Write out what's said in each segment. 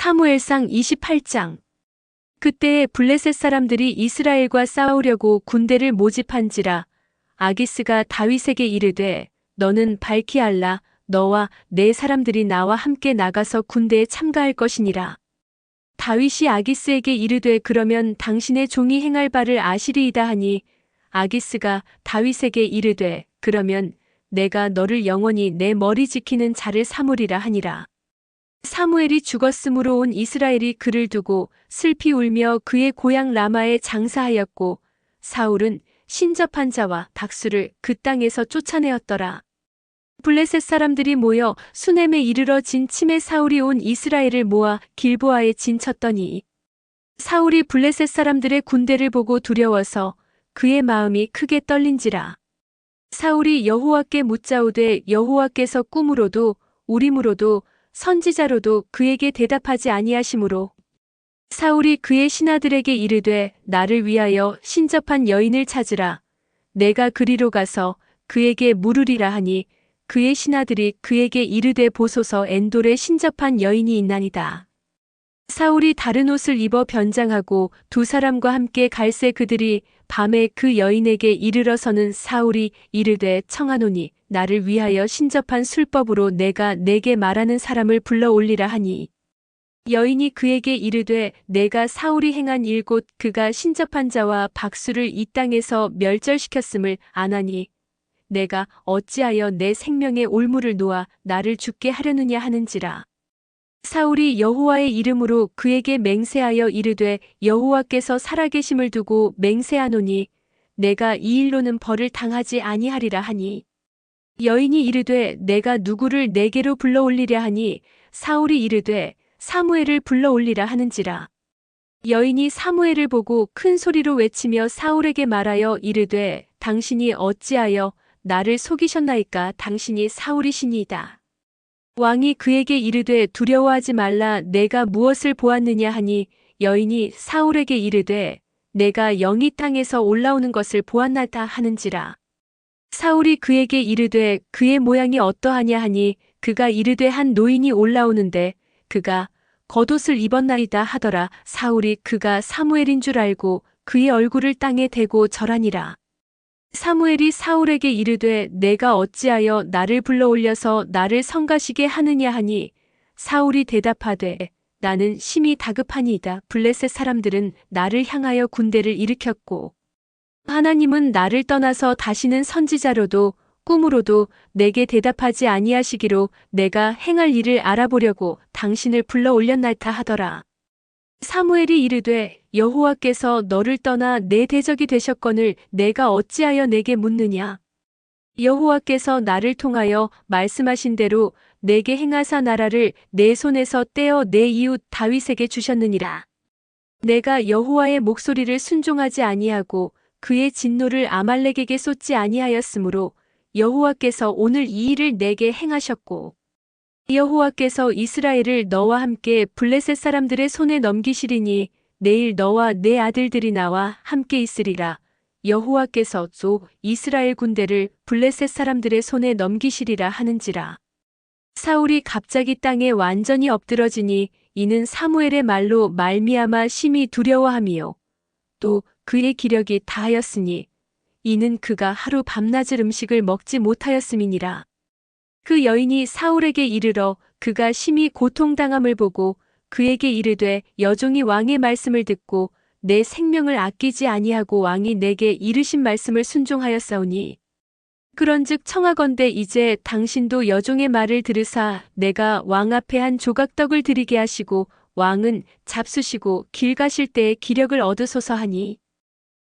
사무엘상 28장. 그때에 블레셋 사람들이 이스라엘과 싸우려고 군대를 모집한지라 아기스가 다윗에게 이르되 너는 밝히 알라. 너와 내 사람들이 나와 함께 나가서 군대에 참가할 것이니라. 다윗이 아기스에게 이르되 그러면 당신의 종이 행할 바를 아시리이다 하니 아기스가 다윗에게 이르되 그러면 내가 너를 영원히 내 머리 지키는 자를 삼으리라 하니라. 사무엘이 죽었으므로 온 이스라엘이 그를 두고 슬피 울며 그의 고향 라마에 장사하였고 사울은 신접한 자와 박수를 그 땅에서 쫓아내었더라. 블레셋 사람들이 모여 수넴에 이르러 진침에 사울이 온 이스라엘을 모아 길보아에 진쳤더니 사울이 블레셋 사람들의 군대를 보고 두려워서 그의 마음이 크게 떨린지라. 사울이 여호와께 묻자오되 여호와께서 꿈으로도 우림으로도 선지자로도 그에게 대답하지 아니하시므로 사울이 그의 신하들에게 이르되 나를 위하여 신접한 여인을 찾으라. 내가 그리로 가서 그에게 물으리라 하니 그의 신하들이 그에게 이르되 보소서 엔돌에 신접한 여인이 있나이다. 사울이 다른 옷을 입어 변장하고 두 사람과 함께 갈새 그들이 밤에 그 여인에게 이르러서는 사울이 이르되 청하노니 나를 위하여 신접한 술법으로 내가 내게 말하는 사람을 불러 올리라 하니 여인이 그에게 이르되 내가 사울이 행한 일 곧 그가 신접한 자와 박수를 이 땅에서 멸절시켰음을 아나니 내가 어찌하여 내 생명의 올무를 놓아 나를 죽게 하려느냐 하는지라. 사울이 여호와의 이름으로 그에게 맹세하여 이르되 여호와께서 살아계심을 두고 맹세하노니 내가 이 일로는 벌을 당하지 아니하리라 하니 여인이 이르되 내가 누구를 내게로 불러 올리랴 하니 사울이 이르되 사무엘을 불러 올리라 하는지라. 여인이 사무엘을 보고 큰 소리로 외치며 사울에게 말하여 이르되 당신이 어찌하여 나를 속이셨나이까. 당신이 사울이시니이다. 왕이 그에게 이르되 두려워하지 말라. 내가 무엇을 보았느냐 하니 여인이 사울에게 이르되 내가 영이 땅에서 올라오는 것을 보았나이다 하는지라. 사울이 그에게 이르되 그의 모양이 어떠하냐 하니 그가 이르되 한 노인이 올라오는데 그가 겉옷을 입었나이다 하더라. 사울이 그가 사무엘인 줄 알고 그의 얼굴을 땅에 대고 절하니라. 사무엘이 사울에게 이르되 내가 어찌하여 나를 불러 올려서 나를 성가시게 하느냐 하니 사울이 대답하되 나는 심히 다급하니이다. 블레셋 사람들은 나를 향하여 군대를 일으켰고 하나님은 나를 떠나서 다시는 선지자로도 꿈으로도 내게 대답하지 아니하시기로 내가 행할 일을 알아보려고 당신을 불러 올렸나이다 하더라. 사무엘이 이르되 여호와께서 너를 떠나 내 대적이 되셨거늘 내가 어찌하여 내게 묻느냐. 여호와께서 나를 통하여 말씀하신 대로 내게 행하사 나라를 내 손에서 떼어 내 이웃 다윗에게 주셨느니라. 내가 여호와의 목소리를 순종하지 아니하고 그의 진노를 아말렉에게 쏟지 아니하였으므로 여호와께서 오늘 이 일을 내게 행하셨고 여호와께서 이스라엘을 너와 함께 블레셋 사람들의 손에 넘기시리니 내일 너와 내 아들들이 나와 함께 있으리라. 여호와께서 또 이스라엘 군대를 블레셋 사람들의 손에 넘기시리라 하는지라. 사울이 갑자기 땅에 완전히 엎드러지니 이는 사무엘의 말로 말미암아 심히 두려워함이요 또 그의 기력이 다하였으니 이는 그가 하루 밤낮을 음식을 먹지 못하였음이니라. 그 여인이 사울에게 이르러 그가 심히 고통당함을 보고 그에게 이르되 여종이 왕의 말씀을 듣고 내 생명을 아끼지 아니하고 왕이 내게 이르신 말씀을 순종하였사오니 그런즉 청하건대 이제 당신도 여종의 말을 들으사 내가 왕 앞에 한 조각 떡을 드리게 하시고 왕은 잡수시고 길 가실 때에 기력을 얻으소서 하니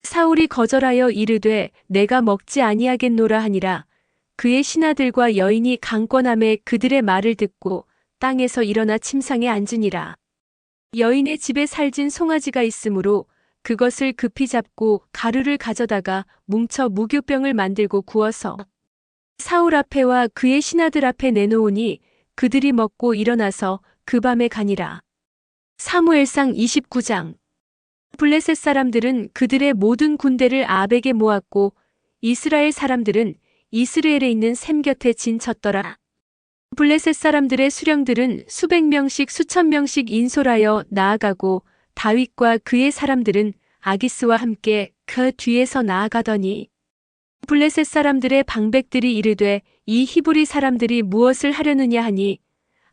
사울이 거절하여 이르되 내가 먹지 아니하겠노라 하니라. 그의 신하들과 여인이 강권함에 그들의 말을 듣고 땅에서 일어나 침상에 앉으니라. 여인의 집에 살진 송아지가 있으므로 그것을 급히 잡고 가루를 가져다가 뭉쳐 무교병을 만들고 구워서 사울 앞에와 그의 신하들 앞에 내놓으니 그들이 먹고 일어나서 그 밤에 가니라. 사무엘상 29장. 블레셋 사람들은 그들의 모든 군대를 아벡에 모았고 이스라엘 사람들은 이스라엘에 있는 셈 곁에 진쳤더라. 블레셋 사람들의 수령들은 수백 명씩 수천 명씩 인솔하여 나아가고 다윗과 그의 사람들은 아기스와 함께 그 뒤에서 나아가더니 블레셋 사람들의 방백들이 이르되 이 히브리 사람들이 무엇을 하려느냐 하니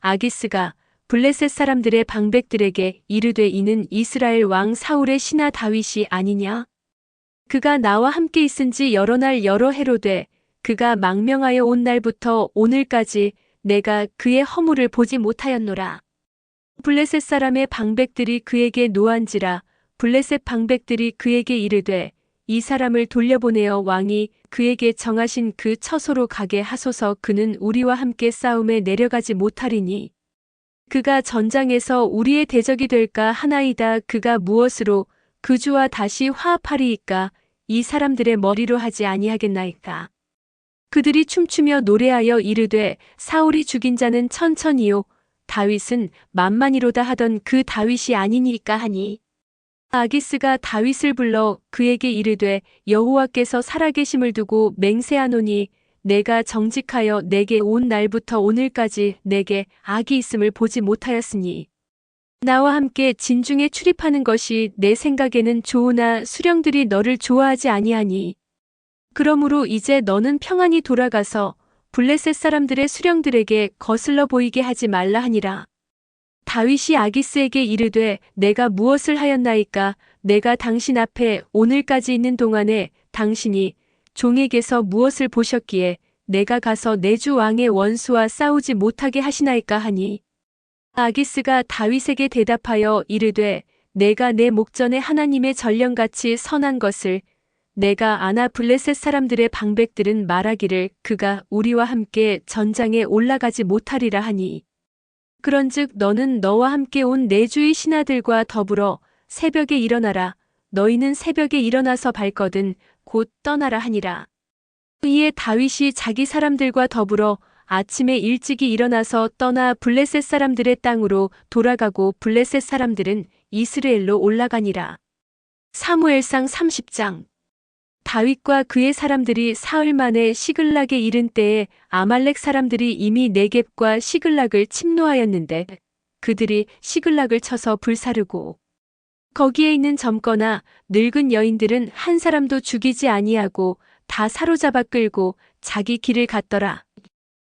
아기스가 블레셋 사람들의 방백들에게 이르되 이는 이스라엘 왕 사울의 신하 다윗이 아니냐? 그가 나와 함께 있은지 여러 날 여러 해로되 그가 망명하여 온 날부터 오늘까지 내가 그의 허물을 보지 못하였노라. 블레셋 사람의 방백들이 그에게 노한지라 블레셋 방백들이 그에게 이르되 이 사람을 돌려보내어 왕이 그에게 정하신 그 처소로 가게 하소서. 그는 우리와 함께 싸움에 내려가지 못하리니 그가 전장에서 우리의 대적이 될까 하나이다. 그가 무엇으로 그 주와 다시 화합하리이까? 이 사람들의 머리로 하지 아니하겠나이까? 그들이 춤추며 노래하여 이르되 사울이 죽인 자는 천천히요 다윗은 만만이로다 하던 그 다윗이 아니니까 하니 아기스가 다윗을 불러 그에게 이르되 여호와께서 살아계심을 두고 맹세하노니 내가 정직하여 내게 온 날부터 오늘까지 내게 악이 있음을 보지 못하였으니 나와 함께 진중에 출입하는 것이 내 생각에는 좋으나 수령들이 너를 좋아하지 아니하니 그러므로 이제 너는 평안히 돌아가서 블레셋 사람들의 수령들에게 거슬러 보이게 하지 말라 하니라. 다윗이 아기스에게 이르되 내가 무엇을 하였나이까? 내가 당신 앞에 오늘까지 있는 동안에 당신이 종에게서 무엇을 보셨기에 내가 가서 내 주 왕의 원수와 싸우지 못하게 하시나이까 하니 아기스가 다윗에게 대답하여 이르되 내가 내 목전에 하나님의 전령같이 선한 것을 내가 아나 블레셋 사람들의 방백들은 말하기를 그가 우리와 함께 전장에 올라가지 못하리라 하니 그런즉 너는 너와 함께 온 내 주의 신하들과 더불어 새벽에 일어나라. 너희는 새벽에 일어나서 발거든 곧 떠나라 하니라. 이에 다윗이 자기 사람들과 더불어 아침에 일찍이 일어나서 떠나 블레셋 사람들의 땅으로 돌아가고 블레셋 사람들은 이스라엘로 올라가니라. 사무엘상 30장. 다윗과 그의 사람들이 사흘 만에 시글락에 이른 때에 아말렉 사람들이 이미 네겝과 시글락을 침노하였는데 그들이 시글락을 쳐서 불사르고 거기에 있는 젊거나 늙은 여인들은 한 사람도 죽이지 아니하고 다 사로잡아 끌고 자기 길을 갔더라.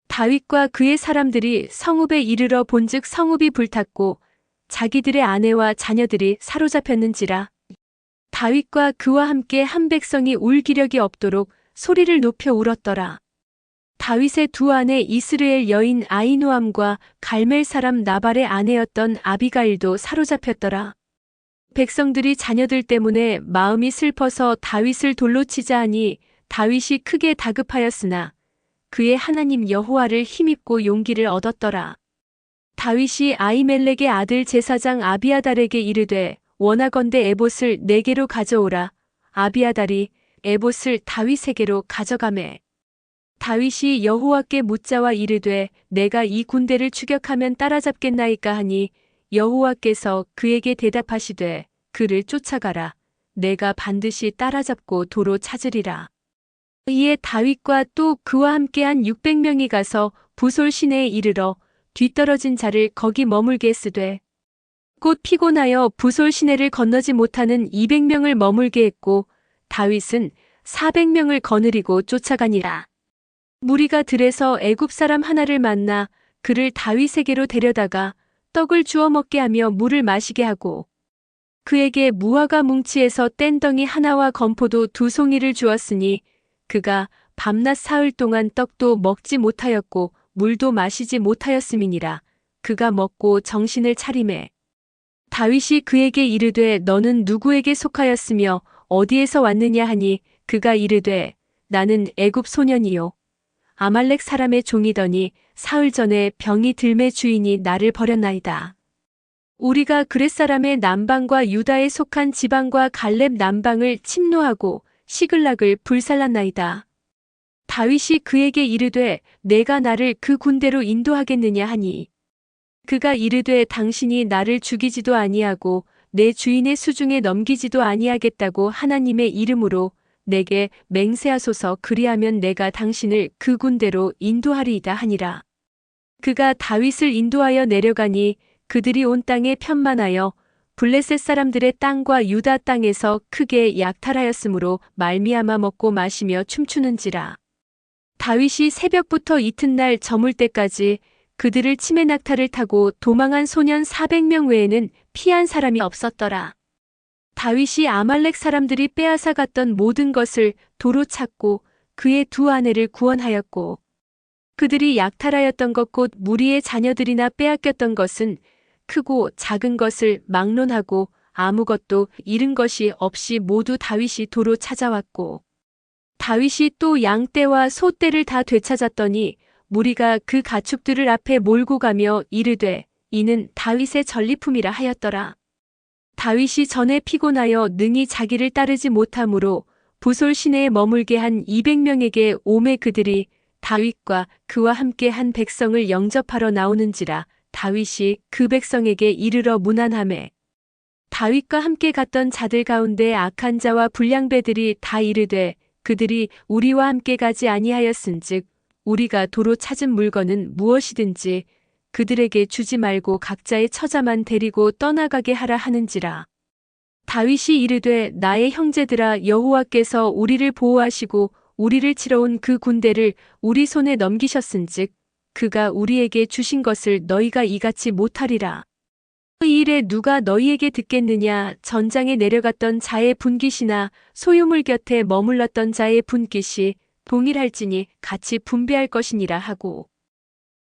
다윗과 그의 사람들이 성읍에 이르러 본즉 성읍이 불탔고 자기들의 아내와 자녀들이 사로잡혔는지라. 다윗과 그와 함께 한 백성이 울 기력이 없도록 소리를 높여 울었더라. 다윗의 두 아내 이스라엘 여인 아히노암과 갈멜 사람 나발의 아내였던 아비가일도 사로잡혔더라. 백성들이 자녀들 때문에 마음이 슬퍼서 다윗을 돌로 치자 하니 다윗이 크게 다급하였으나 그의 하나님 여호와를 힘입고 용기를 얻었더라. 다윗이 아히멜렉의 아들 제사장 아비아달에게 이르되 원하건대 에봇을 내게로 가져오라. 아비아달이 에봇을 다윗에게로 가져가매 다윗이 여호와께 묻자와 이르되 내가 이 군대를 추격하면 따라잡겠나이까 하니 여호와께서 그에게 대답하시되 그를 쫓아가라. 내가 반드시 따라잡고 도로 찾으리라. 이에 다윗과 또 그와 함께한 600명이 가서 부솔 시내에 이르러 뒤떨어진 자를 거기 머물게 했으되 곧 피곤하여 부솔 시내를 건너지 못하는 200명을 머물게 했고 다윗은 400명을 거느리고 쫓아가니라. 무리가 들에서 애굽 사람 하나를 만나 그를 다윗에게로 데려다가 떡을 주워 먹게 하며 물을 마시게 하고 그에게 무화과 뭉치에서 뗀덩이 하나와 건포도 2송이를 주었으니 그가 밤낮 사흘 동안 떡도 먹지 못하였고 물도 마시지 못하였음이니라. 그가 먹고 정신을 차리매 다윗이 그에게 이르되 너는 누구에게 속하였으며 어디에서 왔느냐 하니 그가 이르되 나는 애굽 소년이요 아말렉 사람의 종이더니 사흘 전에 병이 들매 주인이 나를 버렸나이다. 우리가 그렛 사람의 남방과 유다에 속한 지방과 갈렙 남방을 침노하고 시글락을 불살랐나이다. 다윗이 그에게 이르되 내가 나를 그 군대로 인도하겠느냐 하니 그가 이르되 당신이 나를 죽이지도 아니하고 내 주인의 수중에 넘기지도 아니하겠다고 하나님의 이름으로 내게 맹세하소서. 그리하면 내가 당신을 그 군대로 인도하리이다 하니라. 그가 다윗을 인도하여 내려가니 그들이 온 땅에 편만하여 블레셋 사람들의 땅과 유다 땅에서 크게 약탈하였으므로 말미암아 먹고 마시며 춤추는지라. 다윗이 새벽부터 이튿날 저물 때까지 그들을 치매 낙타를 타고 도망한 소년 400명 외에는 피한 사람이 없었더라. 다윗이 아말렉 사람들이 빼앗아 갔던 모든 것을 도로 찾고 그의 두 아내를 구원하였고 그들이 약탈하였던 것 곧 무리의 자녀들이나 빼앗겼던 것은 크고 작은 것을 막론하고 아무것도 잃은 것이 없이 모두 다윗이 도로 찾아왔고 다윗이 또 양떼와 소떼를 다 되찾았더니 무리가 그 가축들을 앞에 몰고 가며 이르되 이는 다윗의 전리품이라 하였더라. 다윗이 전에 피곤하여 능히 자기를 따르지 못하므로 부솔 시내에 머물게 한 200명에게 오매 그들이 다윗과 그와 함께 한 백성을 영접하러 나오는지라. 다윗이 그 백성에게 이르러 문안하매 다윗과 함께 갔던 자들 가운데 악한 자와 불량배들이 다 이르되 그들이 우리와 함께 가지 아니하였은즉 우리가 도로 찾은 물건은 무엇이든지 그들에게 주지 말고 각자의 처자만 데리고 떠나가게 하라 하는지라. 다윗이 이르되 나의 형제들아 여호와께서 우리를 보호하시고 우리를 치러 온 그 군대를 우리 손에 넘기셨은즉 그가 우리에게 주신 것을 너희가 이같이 못하리라. 이 일에 누가 너희에게 듣겠느냐. 전장에 내려갔던 자의 분깃이나 소유물 곁에 머물렀던 자의 분깃이 동일할지니 같이 분배할 것이니라 하고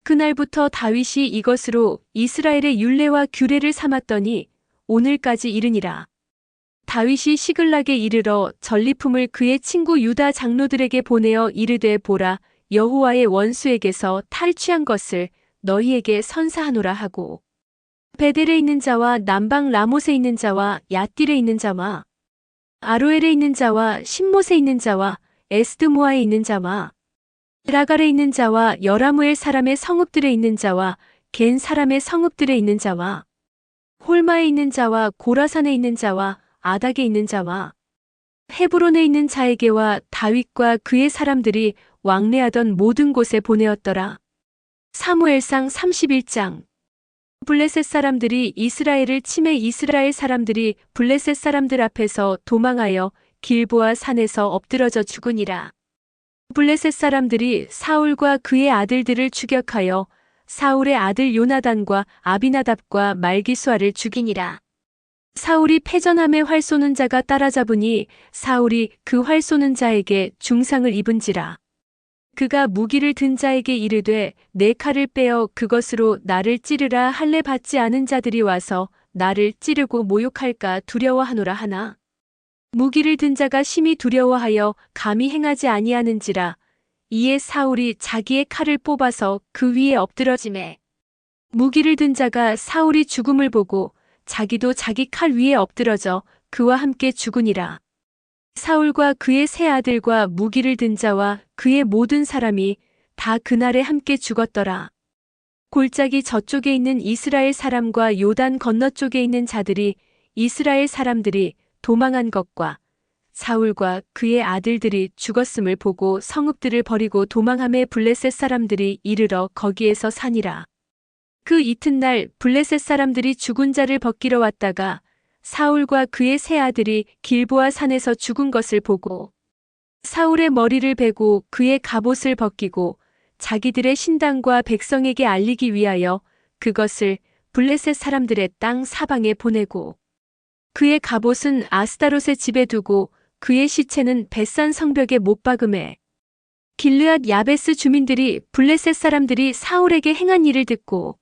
그날부터 다윗이 이것으로 이스라엘의 율례와 규례를 삼았더니 오늘까지 이르니라. 다윗이 시글락에 이르러 전리품을 그의 친구 유다 장로들에게 보내어 이르되 보라 여호와의 원수에게서 탈취한 것을 너희에게 선사하노라 하고 베델에 있는 자와 남방 라못에 있는 자와 얏딜에 있는 자와 아로엘에 있는 자와 신못에 있는 자와 에스드모아에 있는 자와 라갈에 있는 자와 여라무엘 사람의 성읍들에 있는 자와 겐 사람의 성읍들에 있는 자와 홀마에 있는 자와 고라산에 있는 자와 아닥에 있는 자와 헤브론에 있는 자에게와 다윗과 그의 사람들이 왕래하던 모든 곳에 보내었더라. 사무엘상 31장. 블레셋 사람들이 이스라엘을 치매 이스라엘 사람들이 블레셋 사람들 앞에서 도망하여 길보아 산에서 엎드러져 죽으니라. 블레셋 사람들이 사울과 그의 아들들을 추격하여 사울의 아들 요나단과 아비나답과 말기수아를 죽이니라. 사울이 패전함에 활 쏘는 자가 따라잡으니 사울이 그 활 쏘는 자에게 중상을 입은지라. 그가 무기를 든 자에게 이르되 내 칼을 빼어 그것으로 나를 찌르라 할례 받지 않은 자들이 와서 나를 찌르고 모욕할까 두려워하노라 하나. 무기를 든 자가 심히 두려워하여 감히 행하지 아니하는지라. 이에 사울이 자기의 칼을 뽑아서 그 위에 엎드러지매 무기를 든 자가 사울이 죽음을 보고 자기도 자기 칼 위에 엎드러져 그와 함께 죽으니라. 사울과 그의 세 아들과 무기를 든 자와 그의 모든 사람이 다 그날에 함께 죽었더라. 골짜기 저쪽에 있는 이스라엘 사람과 요단 건너쪽에 있는 자들이 이스라엘 사람들이 도망한 것과 사울과 그의 아들들이 죽었음을 보고 성읍들을 버리고 도망함에 블레셋 사람들이 이르러 거기에서 사니라. 그 이튿날 블레셋 사람들이 죽은 자를 벗기러 왔다가 사울과 그의 세 아들이 길보아 산에서 죽은 것을 보고 사울의 머리를 베고 그의 갑옷을 벗기고 자기들의 신당과 백성에게 알리기 위하여 그것을 블레셋 사람들의 땅 사방에 보내고 그의 갑옷은 아스다롯의 집에 두고 그의 시체는 벳산 성벽에 못 박음해 길르앗 야베스 주민들이 블레셋 사람들이 사울에게 행한 일을 듣고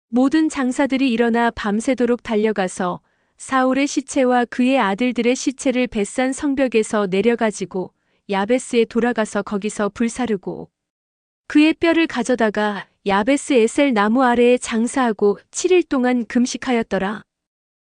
모든 장사들이 일어나 밤새도록 달려가서 사울의 시체와 그의 아들들의 시체를 벳산 성벽에서 내려가지고 야베스에 돌아가서 거기서 불사르고 그의 뼈를 가져다가 야베스 에셀 나무 아래에 장사하고 7일 동안 금식하였더라.